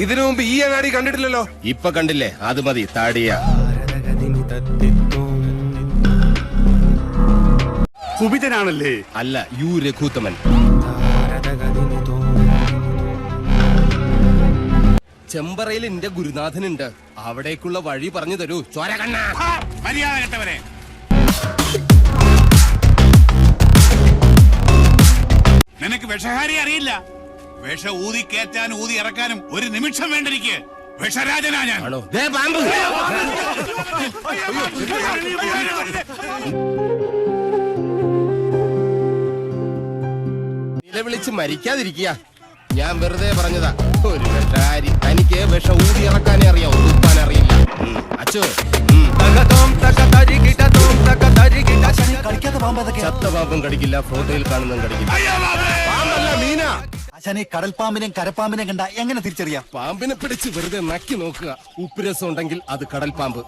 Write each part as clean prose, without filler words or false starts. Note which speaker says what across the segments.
Speaker 1: ഇതിനു മുമ്പ് ഈ അങ്ങാടി കണ്ടിട്ടില്ലല്ലോ.
Speaker 2: ഇപ്പൊ കണ്ടില്ലേ, അത് മതി. താടിയ
Speaker 3: കുപിതനാണല്ലേ?
Speaker 2: അല്ല, യു രഘുത്തമൻ. ചെമ്പറയിൽ എന്റെ ഗുരുനാഥനുണ്ട്, അവിടേക്കുള്ള വഴി പറഞ്ഞു തരൂ ചോരകണ്ണ.
Speaker 3: മര്യാദ കെട്ടവരെ. നിനക്ക് വിഷഹാരി അറിയില്ല. വിഷ ഊതി കയറ്റാനും ഊതി ഇറക്കാനും ഒരു നിമിഷം വേണ്ടിരിക്കെ. വിഷരാജനാ ഞാൻ.
Speaker 2: ആണോ? ദേ പാമ്പ്. നിലവിളിച്ച് മരിക്കാതിരിക്കുക. ഞാൻ വെറുതെ പറഞ്ഞതാ. ഒരു വിഷഹാരി. തനിക്ക് വിഷ ഊതി ഇറക്കാനേ അറിയാം, ഉപ്പാൻ അറിയില്ല. അച്ചോ, ചത്ത പാമ്പും കടിക്കില്ല, ഫോട്ടോയിൽ കാണുന്നതും കടിക്കില്ല.
Speaker 1: പാമ്പല്ല, മീന.
Speaker 4: ആശാനെ, കടൽപ്പാമ്പിനെയും കരപ്പാമ്പിനെയും കണ്ട എങ്ങനെ തിരിച്ചറിയാം?
Speaker 2: പാമ്പിനെ പിടിച്ച് വെറുതെ നക്കി നോക്കുക. ഉപ്പുരസം ഉണ്ടെങ്കിൽ അത് കടൽ പാമ്പ്.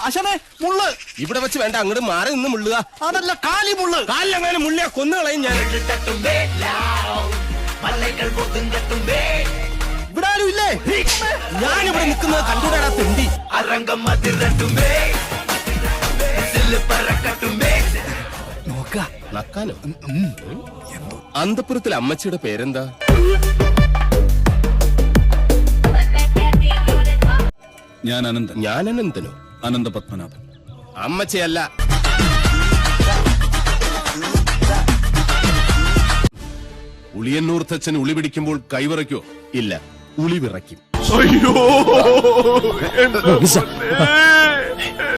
Speaker 4: ആശാനെ, മുള്ള്.
Speaker 2: ഇവിടെ വെച്ച് വേണ്ട, അങ്ങോട്ട് മാറി നിന്ന് മുള്ളുക.
Speaker 4: അതല്ല, കാലി മുള്ള്.
Speaker 2: കാലിലെങ്ങനെ മുള്ളിയാ കൊന്നുകളയും ഞാൻ.
Speaker 4: ഇവിടെ ആരും ഇല്ലേ?
Speaker 2: ഞാനിവിടെ നിൽക്കുന്നത് കണ്ടുകൂടാ തെണ്ടി.
Speaker 4: നോക്ക
Speaker 2: നക്കാനോ? അന്തപുരത്തിൽ അമ്മച്ചിയുടെ പേരെന്താ?
Speaker 3: ഞാൻ അനന്തൻ.
Speaker 2: ഞാൻ അനന്തനോ?
Speaker 3: അനന്ത പത്മനാഭൻ.
Speaker 2: അമ്മച്ചയല്ല. ഉളിയന്നൂർത്തച്ഛൻ ഉളി പിടിക്കുമ്പോൾ കൈവിറയ്ക്കോ? ഇല്ല, ഉളി വിറയ്ക്കും.
Speaker 3: അയ്യോ